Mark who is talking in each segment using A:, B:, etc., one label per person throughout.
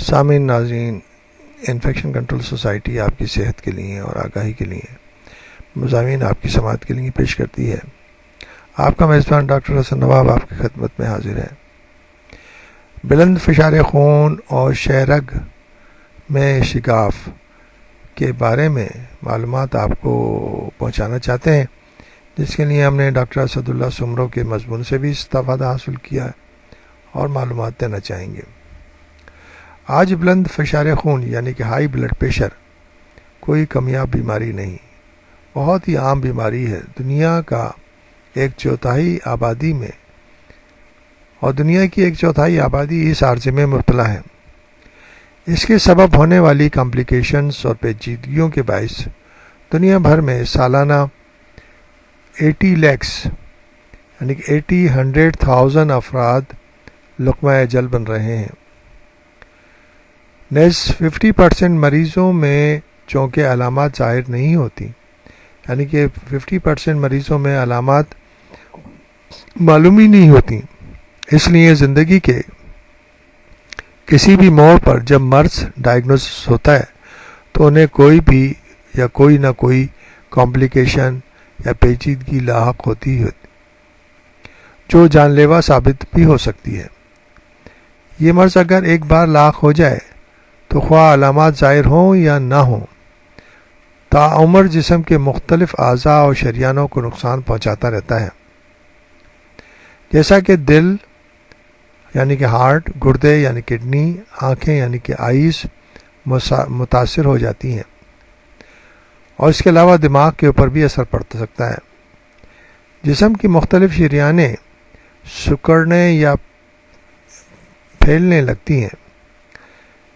A: سامعین ناظرین، infection control society آپ کی صحت کے لیے اور آگاہی کے لیے مضامین آپ کی سماعت کے لیے پیش کرتی ہے۔ آپ کا میزبان ڈاکٹر حسن نواب آپ کی خدمت میں حاضر ہے۔ بلند فشار خون اور شہ رگ میں شگاف کے بارے میں معلومات آپ کو پہنچانا چاہتے ہیں، جس کے لیے ہم نے ڈاکٹر اسد اللہ سمرو کے مضمون سے بھی استفادہ حاصل کیا ہے اور معلومات دینا چاہیں گے۔ آج بلند فشار خون یعنی کہ ہائی بلڈ پریشر کوئی کمیاب بیماری نہیں، بہت ہی عام بیماری ہے۔ دنیا کا 1/4 آبادی میں اور دنیا کی 1/4 آبادی اس عارضے میں مبتلا ہے۔ اس کے سبب ہونے والی کمپلیکیشنز اور پیچیدگیوں کے باعث دنیا بھر میں سالانہ 80 لاکھ یعنی کہ 100,000 افراد لقمہ اجل بن رہے ہیں۔ نیز 50% مریضوں میں چونکہ علامات ظاہر نہیں ہوتی، یعنی کہ 50% مریضوں میں علامات معلوم ہی نہیں ہوتی، اس لیے زندگی کے کسی بھی موڑ پر جب مرض ڈائگنوسس ہوتا ہے تو انہیں کوئی نہ کوئی کمپلیکیشن یا پیچیدگی لاحق ہوتی ہے جو جان لیوا ثابت بھی ہو سکتی ہے۔ یہ مرض اگر ایک بار لاحق ہو جائے تو خواہ علامات ظاہر ہوں یا نہ ہوں، تاعمر جسم کے مختلف اعضاء اور شریانوں کو نقصان پہنچاتا رہتا ہے، جیسا کہ دل یعنی کہ ہارٹ، گردے یعنی کڈنی، آنکھیں یعنی کہ آئیز متاثر ہو جاتی ہیں، اور اس کے علاوہ دماغ کے اوپر بھی اثر پڑ سکتا ہے۔ جسم کی مختلف شریانیں سکڑنے یا پھیلنے لگتی ہیں،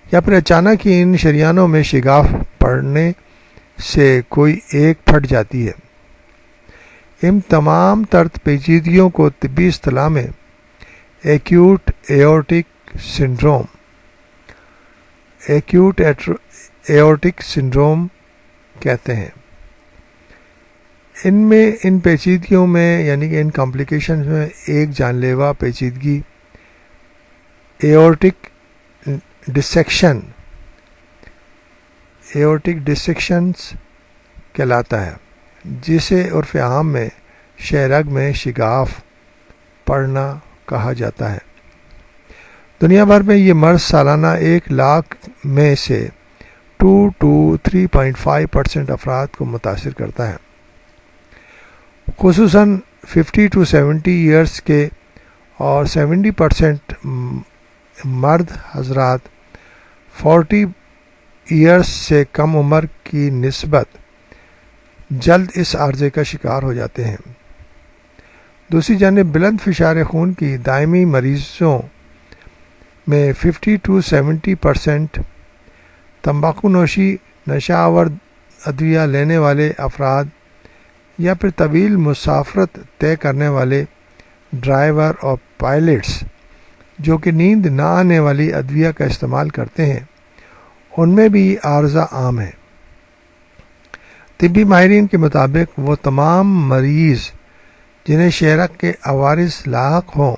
A: یا پھر اچانک ہی ان شریانوں میں شگاف پڑنے سے کوئی ایک پھٹ جاتی ہے۔ ان تمام تر پیچیدگیوں کو طبی اصطلاح میں ایکیوٹ ایورٹک سنڈروم کہتے ہیں۔ ان پیچیدگیوں میں یعنی کہ ان کمپلیکیشنز میں ایک جان لیوا پیچیدگی ایورٹک ڈسیکشنز کہلاتا ہے، جسے عرف عام میں شہ رگ میں شگاف پڑنا کہا جاتا ہے۔ دنیا بھر میں یہ مرض سالانہ 1 لاکھ میں سے 2 to 3.5% افراد کو متاثر کرتا ہے۔ خصوصاً 50 to 70 ایئرس کے اور 70% مرد حضرات 40 ایئرس سے کم عمر کی نسبت جلد اس عارضے کا شکار ہو جاتے ہیں۔ دوسری جانب بلند فشار خون کی دائمی مریضوں میں 50 to 70% تمباکو نوشی، نشہ آور ادویہ لینے والے افراد یا پھر طویل مسافرت طے کرنے والے ڈرائیور اور پائلٹس جو کہ نیند نہ آنے والی ادویہ کا استعمال کرتے ہیں، ان میں بھی عارضہ عام ہے۔ طبی ماہرین کے مطابق وہ تمام مریض جنہیں شہ رگ کے عوارض لاحق ہوں،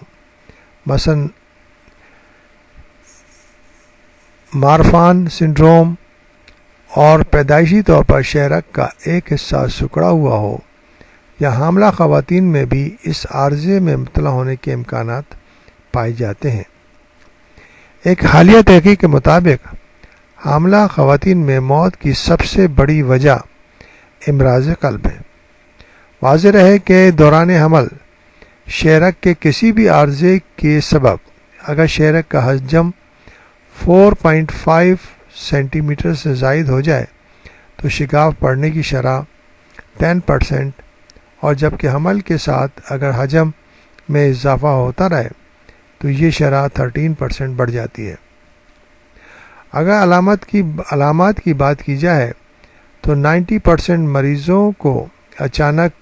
A: مثلاً مارفان سنڈروم اور پیدائشی طور پر شہ رگ کا ایک حصہ سکڑا ہوا ہو، یا حاملہ خواتین میں بھی اس عارضے میں مبتلا ہونے کے امکانات پائے جاتے ہیں۔ ایک حالیہ تحقیق کے مطابق حاملہ خواتین میں موت کی سب سے بڑی وجہ امراض قلب ہے۔ واضح رہے کہ دوران حمل شہ رگ کے کسی بھی عارضے کے سبب اگر شہ رگ کا حجم 4.5 سینٹی میٹر سے زائد ہو جائے تو شگاف پڑنے کی شرح 10%، اور جبکہ حمل کے ساتھ اگر حجم میں اضافہ ہوتا رہے تو یہ شرح 13% بڑھ جاتی ہے۔ اگر علامات کی بات کی جائے تو 90% مریضوں کو اچانک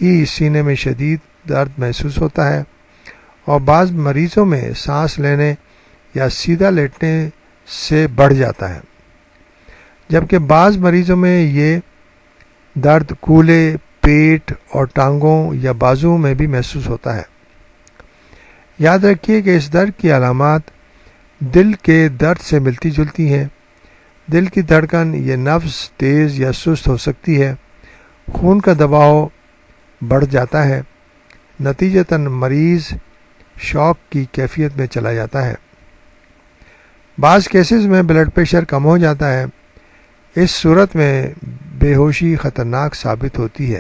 A: ہی سینے میں شدید درد محسوس ہوتا ہے، اور بعض مریضوں میں سانس لینے یا سیدھا لیٹنے سے بڑھ جاتا ہے، جبکہ بعض مریضوں میں یہ درد کولے، پیٹ اور ٹانگوں یا بازو میں بھی محسوس ہوتا ہے۔ یاد رکھیے کہ اس درد کی علامات دل کے درد سے ملتی جلتی ہیں۔ دل کی دھڑکن یہ نفس تیز یا سست ہو سکتی ہے، خون کا دباؤ بڑھ جاتا ہے، نتیجتاً مریض شوق کی کیفیت میں چلا جاتا ہے۔ بعض کیسز میں بلڈ پریشر کم ہو جاتا ہے۔ اس صورت میں بے ہوشی خطرناک ثابت ہوتی ہے۔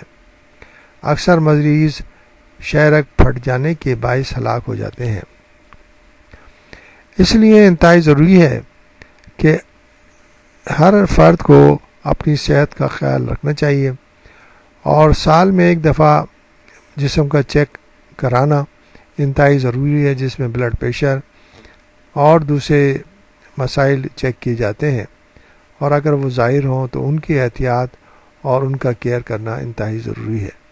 A: اکثر مریض شہرک پھٹ جانے کے باعث ہلاک ہو جاتے ہیں۔ اس لیے انتہائی ضروری ہے کہ ہر فرد کو اپنی صحت کا خیال رکھنا چاہیے اور سال میں ایک دفعہ جسم کا چیک کرانا انتہائی ضروری ہے، جس میں بلڈ پریشر اور دوسرے مسائل چیک کیے جاتے ہیں، اور اگر وہ ظاہر ہوں تو ان کی احتیاط اور ان کا کیئر کرنا انتہائی ضروری ہے۔